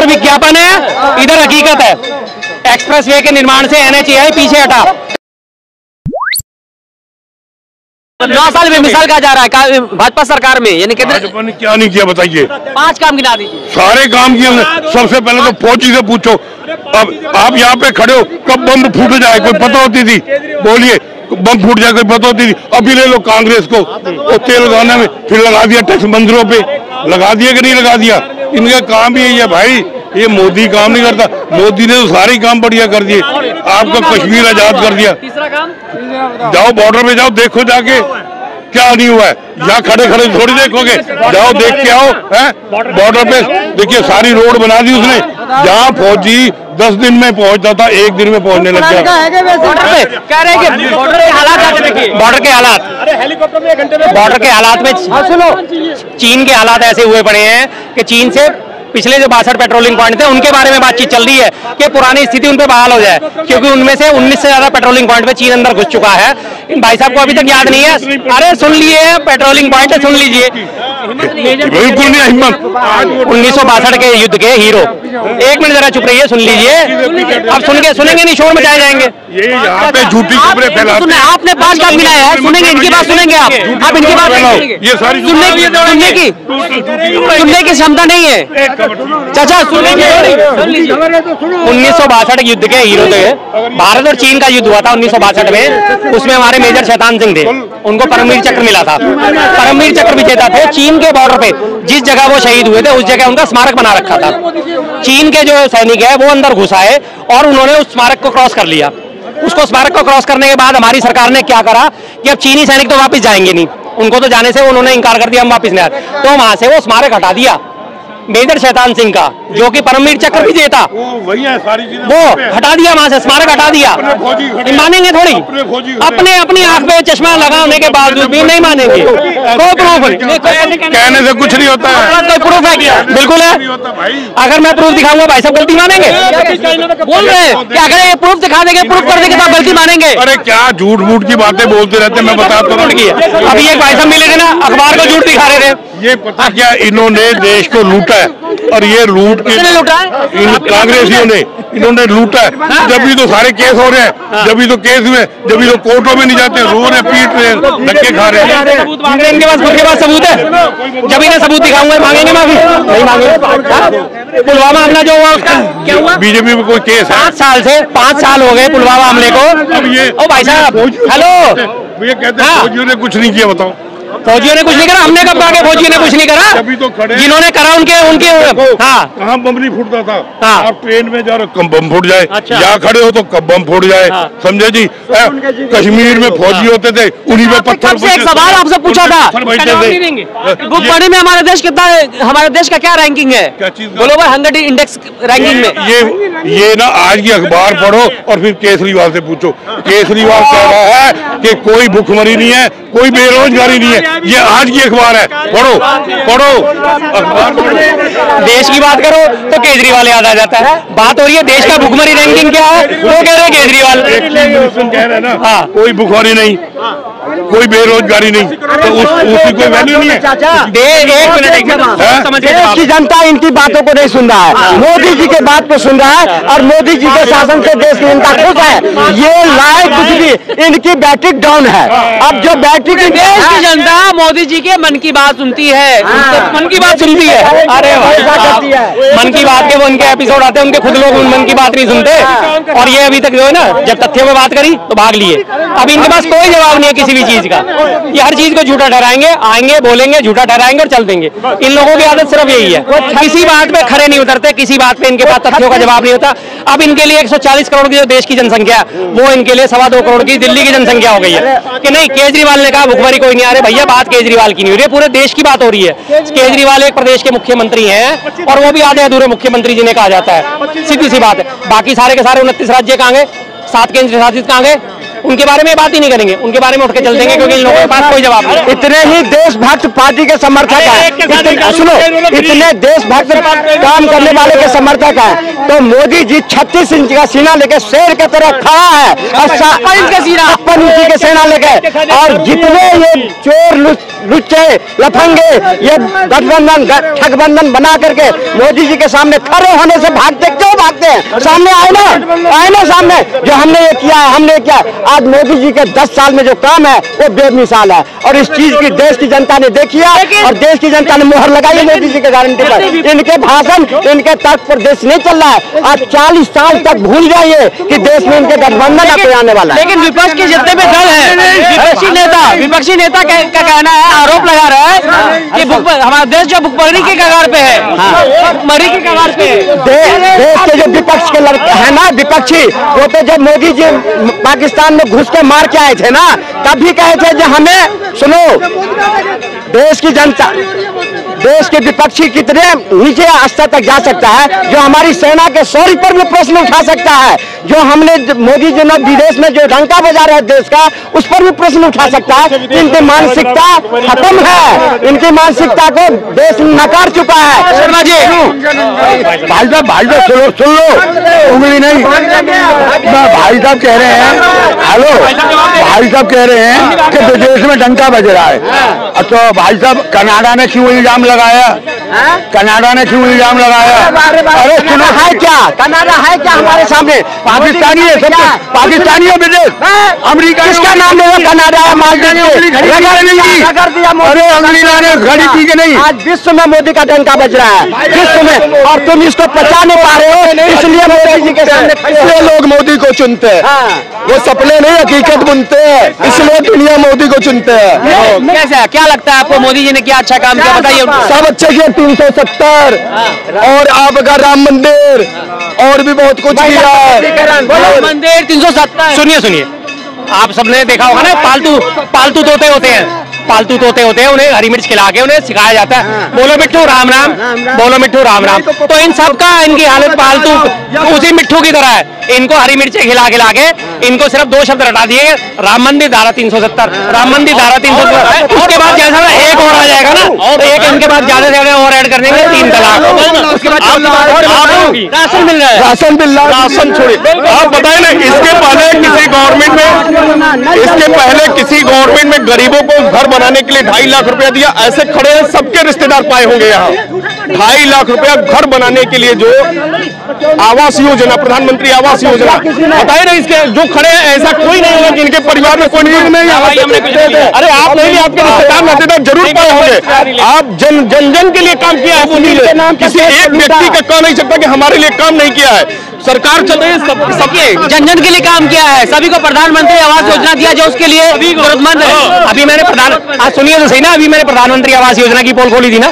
उधर विज्ञापन है, इधर हकीकत है। एक्सप्रेसवे के निर्माण से NHAI पीछे हटा। 9 साल में मिसाल कहा जा रहा है भाजपा सरकार में, यानी कि भाजपा ने क्या नहीं किया बताइए। 5 काम गिना दीजिए। सारे काम किए हमने। सबसे पहले तो फौजी से पूछो, अब आप यहाँ पे खड़े हो, कब बम फूट जाए कोई पता होती थी? बोलिए, बम फूट जाए कोई पता होती थी? अभी ले लो कांग्रेस को, वो तेलंगाना में फिर लगा दिया टैक्स मंदिरों पे, लगा दिया कि नहीं लगा दिया? इनका काम ही यही है भाई, ये मोदी काम नहीं करता। मोदी ने तो सारे काम बढ़िया कर दिए, आपका कश्मीर आजाद कर दिया। तीसरा काम, जाओ बॉर्डर पे जाओ, देखो जाके क्या नहीं हुआ है। यहाँ खड़े खड़े थोड़ी देखोगे, जाओ देख के आओ। हैं बॉर्डर पे देखिए, सारी रोड बना दी उसने। जहाँ फौजी 10 दिन में पहुंचता था, 1 दिन में पहुंचने लग गया। कह रहे हैं कि बॉर्डर के हालात, बॉर्डर के हालात, हेलीकॉप्टर में 1 घंटे में, बॉर्डर के हालात में सुनो, चीन के हालात ऐसे हुए पड़े हैं कि चीन से पिछले जो 62 पेट्रोलिंग पॉइंट थे उनके बारे में बातचीत चल रही है कि पुरानी स्थिति उन पे बहाल हो जाए, क्योंकि उनमें से 19 से ज्यादा पेट्रोलिंग पॉइंट पे चीन अंदर घुस चुका है। इन भाई साहब को अभी तक याद नहीं है। अरे सुन लिए, पेट्रोलिंग पॉइंट है, सुन लीजिए। बिल्कुल नहीं हिम्मत। 1962 के युद्ध के हीरो, 1 मिनट जरा चुप रहिए, सुन लीजिए। अब सुनेंगे नहीं, शोर मचाए जाएंगे। ये यहाँ पे झूठी खबरें फैलाते हैं। आपने 5 काम गिनाया है, सुनेंगे, इनकी बात सुनेंगे आप इनकी बात ये सारी सुनने की क्षमता नहीं है चाचा। सुनेंगे 1962 युद्ध के हीरो थे। भारत और चीन का युद्ध हुआ था 1962 में, उसमें हमारे मेजर शैतान सिंह थे, उनको परमवीर चक्र मिला था। परमवीर चक्र विजेता थे। चीन के बॉर्डर पे जिस जगह वो शहीद हुए थे उस जगह उनका स्मारक बना रखा था। चीन के जो सैनिक है वो अंदर घुस आए और उन्होंने उस स्मारक को क्रॉस कर लिया। उसको स्मारक को क्रॉस करने के बाद हमारी सरकार ने क्या करा कि अब चीनी सैनिक तो वापस जाएंगे नहीं, उनको तो जाने से उन्होंने इनकार कर दिया, हम वापस नहीं आए। तो वहां से वो स्मारक हटा दिया मेजर शैतान सिंह का, जो कि परमवीर चक्र विजेता, वही है सारी चीजें, वो हटा दिया वहां से, स्मारक हटा दिया। मानेंगे थोड़ी? अपनी आंख पे चश्मा लगाने के बावजूद भी नहीं मानेंगे। कोई प्रूफ कहने से कुछ नहीं होता है। कोई प्रूफ है क्या? बिल्कुल है। अगर मैं प्रूफ दिखाऊंगा भाई साहब गलती मानेंगे? बोल रहे हैं कि अगर ये प्रूफ दिखा देंगे, प्रूफ कर देंगे तो गलती मानेंगे? अरे क्या झूठ मूठ की बातें बोलते रहते, मैं बता तो की अभी एक भाई साहब मिले थे ना, अखबार को झूठ दिखा रहे थे। ये पता क्या, इन्होंने देश को लूटा है, और ये लूट के लूटा इन कांग्रेसियों ने, इन्होंने लूटा है। जब भी तो सारे केस हो रहे हैं, जब भी तो केस हुए, जब भी तो कोर्टों में नहीं जाते, रो रहे, पीट रहे, धक्के खा रहे हैं। इनके पास सबूत है, जब इन्हें सबूत दिखाऊंगा मांगेंगे माफी? नहीं मांगेंगे। पुलवामा हमला जो हुआ उसका क्या हुआ? बीजेपी में कोई केस है? 5 साल हो गए पुलवामा हमले को। अब ये ओ भाई साहब, हेलो, ये कहते हैं फौजियों ने कुछ नहीं किया, बताओ। फौजियों ने कुछ नहीं करा, हमने कब कहा कि फौजियों ने कुछ नहीं करा? अभी तो खड़े जिन्होंने करा उनके हाँ, कहाँ बम नहीं फूटता था? हाँ। आप ट्रेन में जा रहे हो, कब बम फूट जाए। अच्छा। यहाँ खड़े हो तो कब बम फूट जाए। हाँ। समझे जी? कश्मीर में फौजी होते थे, उन्हीं पे पत्थर। से एक सवाल आपसे पूछा था, बुक पढ़ने में हमारा देश कितना, हमारे देश का क्या रैंकिंग है ग्लोबल हंगर इंडेक्स रैंकिंग में? ये ना आज की अखबार पढ़ो और फिर केजरीवाल से पूछो। केजरीवाल कह रहा है कि कोई भुखमरी नहीं है, कोई बेरोजगारी नहीं है। ये आज की अखबार है, पढ़ो अखबार पढ़ो। देश की बात करो तो केजरीवाल याद आ जाता है। बात हो रही है देश का भुखमरी रैंकिंग क्या है, वो कह रहे हैं केजरीवाल। कह रहे हैं ना, हाँ, कोई भुखमरी नहीं, कोई बेरोजगारी नहीं, तो उसकी कोई वैल्यू नहीं है। एक मिनट, देश की जनता इनकी बातों को नहीं सुन रहा है, मोदी जी के बात को सुन रहा है, और मोदी जी के शासन से देश की जनता खुश है। ये लाइक कुछ भी, इनकी बैटरी डाउन है। अब जो बैटरी की देश की जनता मोदी जी के मन की बात सुनती है, मन की बात सुनती है। अरे मन की बात के वो उनके एपिसोड आते हैं, उनके खुद लोग उन मन की बात नहीं सुनते। और ये अभी तक जो है ना, जब तथ्यों में बात करी तो भाग लिए। अभी इनके पास कोई जवाब नहीं है किसी भी चीज का। ये हर चीज को झूठा ठहराएंगे, आएंगे बोलेंगे, झूठा ठहराएंगे और चल देंगे। इन लोगों की आदत सिर्फ यही है, किसी बात पे खड़े नहीं उतरते, किसी बात पे इनके पास तथ्यों का जवाब नहीं होता। अब इनके लिए 140 करोड़ की जो देश की जनसंख्या है, वो इनके लिए 2.25 करोड़ की दिल्ली की जनसंख्या हो गई है। कि नहीं, केजरीवाल ने कहा भुखमरी कोई नहीं आ रही। भैया बात केजरीवाल की नहीं हो रही है, पूरे देश की बात हो रही है। केजरीवाल एक प्रदेश के मुख्यमंत्री हैं, और वो भी आधे अधूरे मुख्यमंत्री जिन्हें कहा जाता है, सीधी सी बात है। बाकी सारे के सारे 29 राज्य कहाँ गए, 7 केंद्र शासित कहाँ गए? उनके बारे में बात ही नहीं करेंगे, उनके बारे में उठ के चल देंगे, क्योंकि इन लोगों के पास कोई जवाब नहीं। इतने ही देशभक्त पार्टी के समर्थक हैं, सुनो, इतने देशभक्त काम करने वाले के समर्थक हैं, तो मोदी जी 36 इंच का सीना लेके शेर की तरह खड़ा है, और 56 इंच का सीना, 56 इंच का सेना लेके, और जितने ये चोर लुच्चे लफंगे ये गठबंधन ठगबंधन बना करके मोदी जी के सामने खड़े होने से भागते, क्यों भागते हैं? सामने आए ना सामने, जो हमने ये किया है, हमने किया। आज मोदी जी के 10 साल में जो काम है वो बेमिसाल है, और इस चीज की देश की जनता ने देखी है और देश की जनता ने मुहर लगाई है मोदी जी के गारंटी पर। इनके भाषण, इनके तर्क पर देश नहीं चल रहा है। आज 40 साल तक भूल जाइए कि देश में इनके गठबंधन आपको आने वाला है। लेकिन विपक्ष के जितने भी दल है, विपक्षी नेता का कहना है, आरोप लगा रहा है कि हमारा देश जो भुखमरी के कगार पे है, भुखमरी के कगार पे है। देश के जो विपक्ष के लड़के हैं ना, विपक्षी, वो तो जब मोदी जी पाकिस्तान में घुस के मार के आए थे ना, तब भी कहे थे जो हमें सुनो, देश की जनता, देश के विपक्षी कितने नीचे स्तर तक जा सकता है, जो हमारी सेना के शौर्य पर भी प्रश्न उठा सकता है, जो हमने मोदी जी ने विदेश में जो डंका बजा रहे हैं देश का, उस पर भी प्रश्न उठा सकता है। इनकी मानसिकता खत्म है, इनकी मानसिकता को देश नकार चुका है। शर्मा जी, भाई साहब सुन लो, उंगली नहीं, भाई साहब कह रहे हैं, हेलो, भाई साहब कह रहे हैं कि विदेश में डंका बज रहा है। तो भाई साहब कनाडा ने क्यों इल्जाम लगाया? कनाडा ने क्यों इल्जाम लगाया? अरे सुना है क्या? कनाडा है क्या हमारे सामने? पाकिस्तानी है, सब पाकिस्तानी है विदेश, अमेरिका किसका नाम है? कनाडा है, अरे अंग्रेजी ने घड़ी पी के नहीं। आज विश्व में मोदी का डंका बज रहा है, विश्व में, और तुम इसको पचा नहीं पा रहे हो, इसलिए मोदी जी के सामने लोग मोदी को चुनते हैं। वो सपने नहीं हकीकत बुनते हैं, इसलिए दुनिया मोदी को चुनते हैं। कैसा क्या लगता है आपको, मोदी जी ने क्या अच्छा काम किया बताइए? सब अच्छे किए, 370 और आपका राम मंदिर और भी बहुत कुछ किया है। मंदिर 370। सुनिए, आप सबने देखा होगा ना, पालतू तोते होते हैं, पालतू तोते होते हैं, उन्हें हरी मिर्च खिला के उन्हें सिखाया जाता है, बोलो मिट्ठू राम राम, बोलो मिट्ठू राम राम। तो इन सब का, इनकी हालत पालतू उसी मिट्ठू की तरह है। इनको हरी मिर्च खिला के इनको सिर्फ 2 शब्द रटा दिए, राम मंदिर धारा 370, राम मंदिर धारा 370। उसके बाद जैसा एक और आ जाएगा ना, और एक इनके बाद ज्यादा से ज्यादा और ऐड कर देंगे, 3 तलाक। उसके बाद राशन मिल रहा है, राशन मिल रहा है, राशन छोड़िए। आप बताए ना, इसके पहले किसी गवर्नमेंट में गरीबों को घर बनाने के लिए 2.5 लाख रुपया दिया। ऐसे खड़े हैं, सबके रिश्तेदार पाए होंगे यहाँ। 2.5 लाख रुपया घर बनाने के लिए, जो आवास योजना, प्रधानमंत्री आवास योजना, बताइए ना, इसके जो खड़े हैं ऐसा कोई नहीं होगा जिनके परिवार में कोई नहीं। अरे आप नहीं, आपके रिश्तेदार नातेदार जरूर पाए होंगे। आप जन के लिए काम किया है मोदी ने, किसी एक व्यक्ति का कह नहीं सकता कि हमारे लिए काम नहीं किया है। सरकार चल रही है, सबके जन के लिए काम किया है, सभी को प्रधानमंत्री आवास योजना दिया, जो उसके लिए जरूरतमंद है। अभी मैंने आज सुनिए तो सही ना, अभी मैंने प्रधानमंत्री आवास योजना की पोल खोली थी ना,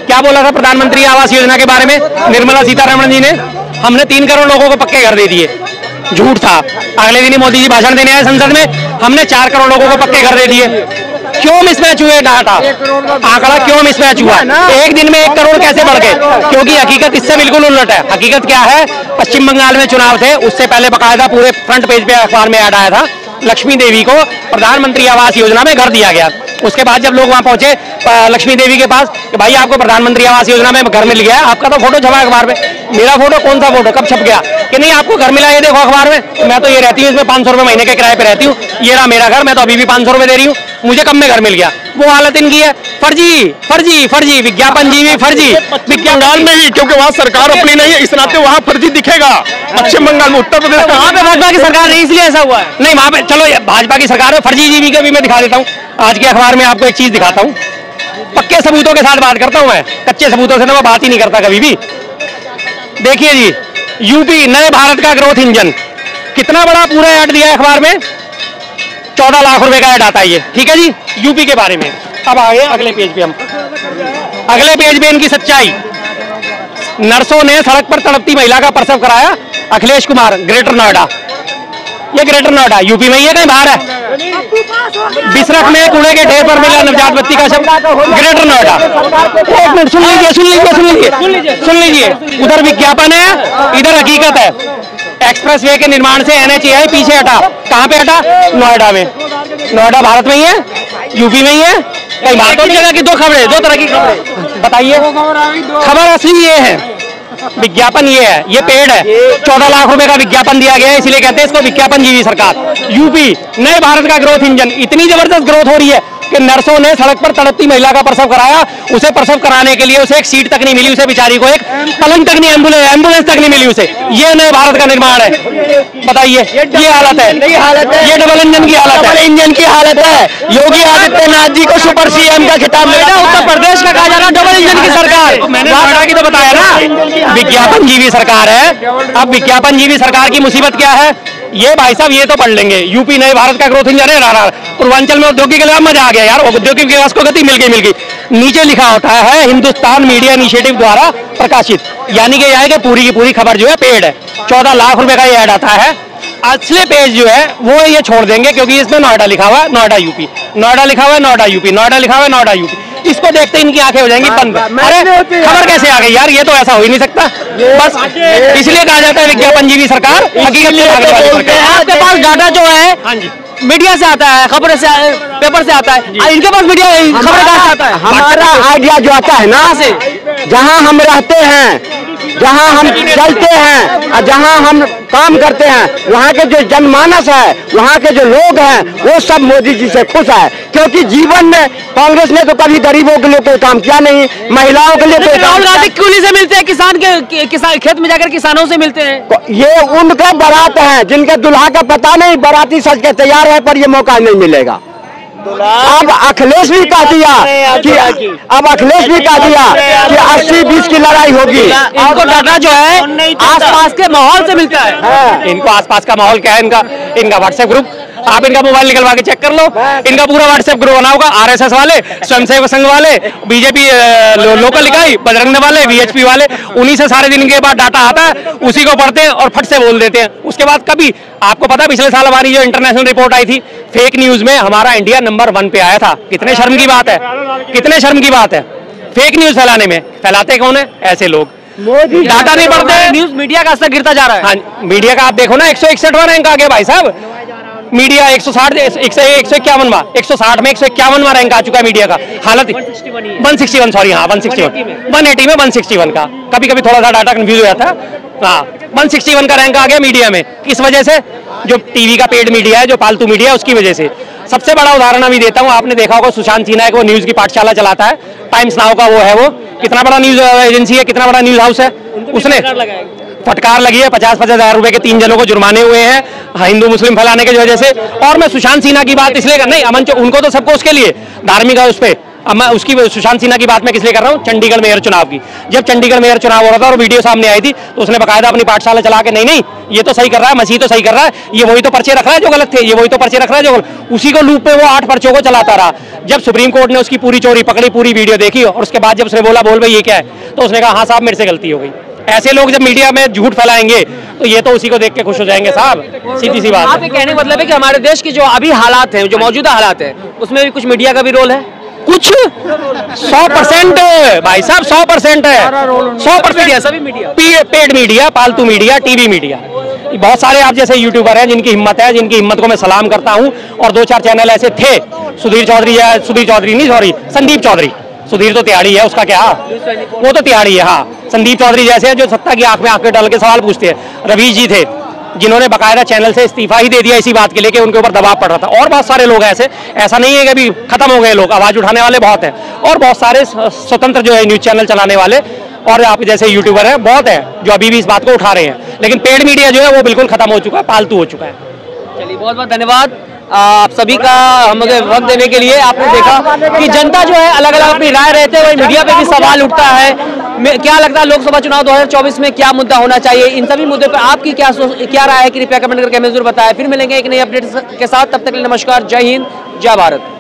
क्या बोला था प्रधानमंत्री आवास योजना के बारे में निर्मला सीतारमण जी ने? हमने 3 करोड़ लोगों को पक्के घर दे दिए, झूठ था। अगले दिन ही मोदी जी भाषण देने आए संसद में, हमने 4 करोड़ लोगों को पक्के घर दे दिए। क्यों मिसमैच हुए डाटा, आंकड़ा क्यों मिसमैच हुआ? एक दिन में 1 करोड़ कैसे बढ़ गए? क्योंकि हकीकत इससे बिल्कुल उलट है। हकीकत क्या है? पश्चिम बंगाल में चुनाव थे, उससे पहले बकायदा पूरे फ्रंट पेज पे अखबार में ऐड आया था, लक्ष्मी देवी को प्रधानमंत्री आवास योजना में घर दिया गया। उसके बाद जब लोग वहां पहुंचे लक्ष्मी देवी के पास कि भाई आपको प्रधानमंत्री आवास योजना में घर मिल गया है, आपका तो फोटो छपा अखबार में। मेरा फोटो? कौन सा फोटो, कब छप गया? कि नहीं आपको घर मिला, ये देखो अखबार में, मैं तो ये रहती हूँ इसमें 500 रुपए महीने के किराए पे रहती हूँ, ये रहा मेरा घर, मैं तो अभी भी 500 रुपए दे रही हूँ, मुझे कब में घर मिल गया। वो हालत इनकी है, फर्जी विज्ञापन जी भी फर्जी। बंगाल में ही, क्योंकि वहाँ सरकार अपनी नहीं है, इस नाते वहाँ फर्जी दिखेगा। पश्चिम बंगाल में, उत्तर प्रदेश में वहाँ पे भाजपा की सरकार नहीं, इसलिए ऐसा हुआ है। नहीं वहाँ पे चलो भाजपा की सरकार है, फर्जी जीवी के भी मैं दिखा देता हूँ। आज के अखबार में आपको एक चीज दिखाता हूँ, पक्के सबूतों के साथ बात करता हूँ मैं, कच्चे सबूतों से तो मैं बात ही नहीं करता कभी भी। देखिए जी, यूपी नए भारत का ग्रोथ इंजन, कितना बड़ा पूरा ऐड दिया है अखबार में, 14 लाख रुपए का ऐड आता है ये, ठीक है जी, यूपी के बारे में। अब आगे अगले पेज पे, हम अगले पेज पे इनकी सच्चाई। नर्सों ने सड़क पर तड़पती महिला का प्रसव कराया, अखिलेश कुमार, ग्रेटर नोएडा। ये ग्रेटर नोएडा यूपी में ही है, कहीं बाहर है? बिसरख में कूड़े के ढेर पर मिला नवजात बच्ची का शव, ग्रेटर नोएडा। एक मिनट सुन लीजिए, उधर विज्ञापन है, इधर हकीकत है। एक्सप्रेसवे के निर्माण से NHAI पीछे हटा, कहाँ पे हटा? नोएडा में। नोएडा भारत में ही है, यूपी में ही है, कहीं बात हो जगह की। 2 खबरें, 2 तरह की खबरें बताइए। खबर असली ये है, विज्ञापन ये है, ये पेड़ है, 14 लाख रुपए का विज्ञापन दिया गया है, इसलिए कहते हैं इसको विज्ञापन जीवी सरकार। यूपी नए भारत का ग्रोथ इंजन, इतनी जबरदस्त ग्रोथ हो रही है, कि नर्सों ने सड़क पर तड़पती महिला का प्रसव कराया, उसे प्रसव कराने के लिए उसे एक सीट तक नहीं मिली, उसे बेचारी को एक पलंग तक नहीं, एम्बुलेंस तक नहीं मिली उसे। ये नए भारत का निर्माण है, बताइए ये हालत है, ये डबल इंजन की हालत है, इंजन की हालत है। योगी आदित्यनाथ जी को सुपर सीएम का खिताब मिला, उत्तर प्रदेश का कहा जा रहा डबल इंजन की सरकार। मैंने नोएडा की तो बताया ना, विज्ञापन जीवी सरकार है। अब विज्ञापन जीवी सरकार की मुसीबत क्या है, ये भाई साहब ये तो पढ़ लेंगे, यूपी नए भारत का ग्रोथ इंजन है, पूर्वांचल में औद्योगिक लाभ, मजा आ गया यार, औद्योगिक विकास को गति मिल गई। नीचे लिखा होता है हिंदुस्तान मीडिया इनिशिएटिव द्वारा प्रकाशित, यानी कि यह है कि पूरी की पूरी खबर जो है पेड है। 14 लाख रुपए का ये ऐड आता है। असली पेज जो है वो ये छोड़ देंगे, क्योंकि इसमें नोएडा लिखा हुआ है, नोएडा यूपी, नोएडा लिखा हुआ है, नोएडा यूपी, नोएडा लिखा हुआ है, नोएडा यूपी। इसको देखते इनकी आंखें हो जाएंगी बंद। अरे खबर कैसे आ गई यार, ये तो ऐसा हो ही नहीं सकता। बस इसलिए कहा जाता है विज्ञापन जीवी सरकार, हकीकत से भागने वाली सरकार। आपके पास डाटा जो है हाँ जी मीडिया से आता है, खबर से, पेपर से आता है, इनके पास मीडिया खबर कहाँ से आता है? हमारा आइडिया जो आता है ना से, जहाँ हम रहते हैं, जहाँ हम चलते हैं और जहाँ हम काम करते हैं, वहाँ के जो जनमानस है, वहाँ के जो लोग हैं, वो सब मोदी जी से खुश है। क्योंकि जीवन में कांग्रेस ने तो कभी गरीबों के लिए कोई काम किया नहीं, महिलाओं के लिए कोई राहुल गांधी कुली से मिलते हैं, किसान खेत में जाकर किसानों से मिलते हैं। ये उनका बारात है, जिनके दुल्हा का पता नहीं, बाराती सज के तैयार है, पर ये मौका नहीं मिलेगा। अब अखिलेश भी कह दिया कि 80-20 की लड़ाई होगी। इनको डाटा जो है आसपास के माहौल से मिलता है। इनको आसपास का माहौल क्या है, इनका व्हाट्सएप ग्रुप, आप इनका मोबाइल निकलवा के चेक कर लो, इनका पूरा व्हाट्सएप ग्रुप बना होगा। आरएसएस वाले, स्वयंसेवक संघ वाले, बीजेपी लोकल इकाई, बजरंग वाले, वीएचपी वाले, उन्हीं से सारे दिन के बाद डाटा आता है, उसी को पढ़ते हैं और फट से बोल देते हैं। उसके बाद कभी आपको पता, पिछले साल हमारी जो इंटरनेशनल रिपोर्ट आई थी फेक न्यूज में, हमारा इंडिया नंबर 1 पे आया था। कितने शर्म की बात है, कितने शर्म की बात है फेक न्यूज फैलाने में। फैलाते कौन है? ऐसे लोग, डाटा नहीं पढ़ते। न्यूज मीडिया का स्तर गिरता जा रहा है। हाँ, मीडिया का आप देखो ना, 161वां रैंक आ गया भाई साहब। मीडिया 160, 151वां, 160 में 151वां रैंक आ चुका है मीडिया का। हालत 161, सॉरी, हाँ 180 में 161 का, कभी कभी थोड़ा सा डाटा कंफ्यूज हो जाता है। हाँ 161 का रैंक आ गया मीडिया में। किस वजह से? जो टीवी का पेड मीडिया है, जो पालतू मीडिया है, उसकी वजह से। सबसे बड़ा उदाहरण अभी देता हूँ, आपने देखा होगा सुशांत सिन्हा को न्यूज की पाठशाला चलाता है, टाइम्स नाउ का वो है, वो कितना बड़ा न्यूज एजेंसी है, कितना बड़ा न्यूज हाउस है। उसने फटकार लगी है, 50-50 हजार रुपए के 3 जनों को जुर्माने हुए हैं हिंदू मुस्लिम फैलाने की वजह से। और मैं सुशांत सिन्हा की बात इसलिए नहीं, अमन उनको तो सबको उसके लिए धार्मिक है उस पर, अब मैं उसकी सुशांत सिन्हा की बात मैं किस लिए कर रहा हूँ, चंडीगढ़ मेयर चुनाव की। जब चंडीगढ़ मेयर चुनाव हो रहा था और वीडियो सामने आई थी, तो उसने बकायदा अपनी पाठशाला चला के नहीं ये तो सही कर रहा है, मसीह तो सही कर रहा है, ये वही तो पर्चे रख रहा है जो गलत थे, ये वही तो पर्चे रख रहा है जो गलत, उसी को लूप पे वो 8 पर्चों को चलाता रहा। जब सुप्रीम कोर्ट ने उसकी पूरी चोरी पकड़ी, पूरी वीडियो देखी, और उसके बाद जब उसने बोला बोल भाई ये क्या है, तो उसने कहा हाँ साहब मेरे से गलती हो गई। ऐसे लोग जब मीडिया में झूठ फैलाएंगे तो ये तो उसी को देख के खुश हो जाएंगे साहब, सीधी सी बात। आपके कहने का मतलब है कि हमारे देश की जो अभी हालात हैं, जो मौजूदा हालात है, उसमें भी कुछ मीडिया का भी रोल है। कुछ 100% भाई साहब, 100% है, 100% सभी मीडिया, पेड मीडिया, पालतू मीडिया, टीवी मीडिया। बहुत सारे आप जैसे यूट्यूबर हैं जिनकी हिम्मत है, जिनकी हिम्मत को मैं सलाम करता हूं। और 2-4 चैनल ऐसे थे, संदीप चौधरी, सुधीर तो तिहाड़ी है, उसका क्या, वो तो तिहाड़ी है। हाँ, संदीप चौधरी जैसे हैं जो सत्ता की आंख में आंखें डाल के सवाल पूछते हैं। रवीश जी थे जिन्होंने बकायदा चैनल से इस्तीफा ही दे दिया इसी बात के लिए कि उनके ऊपर दबाव पड़ रहा था। और बहुत सारे लोग ऐसे, ऐसा नहीं है कि अभी खत्म हो गए लोग, आवाज उठाने वाले बहुत हैं। और बहुत सारे स्वतंत्र जो है न्यूज चैनल चलाने वाले और आप जैसे यूट्यूबर हैं बहुत है जो अभी भी इस बात को उठा रहे हैं। लेकिन पेड मीडिया जो है वो बिल्कुल खत्म हो चुका है, पालतू हो चुका है। चलिए बहुत बहुत धन्यवाद आप सभी का हमें वक्त देने के लिए। आपने देखा कि जनता जो है अलग अलग अपनी राय रहते हैं, वही मीडिया पे भी सवाल उठता है। क्या लगता है लोकसभा चुनाव 2024 में क्या मुद्दा होना चाहिए, इन सभी मुद्दों पर आपकी क्या राय है, कृपया कमेंट करके हमें जरूर बताएं। फिर मिलेंगे एक नई अपडेट के साथ, तब तक के लिए नमस्कार, जय हिंद, जय भारत।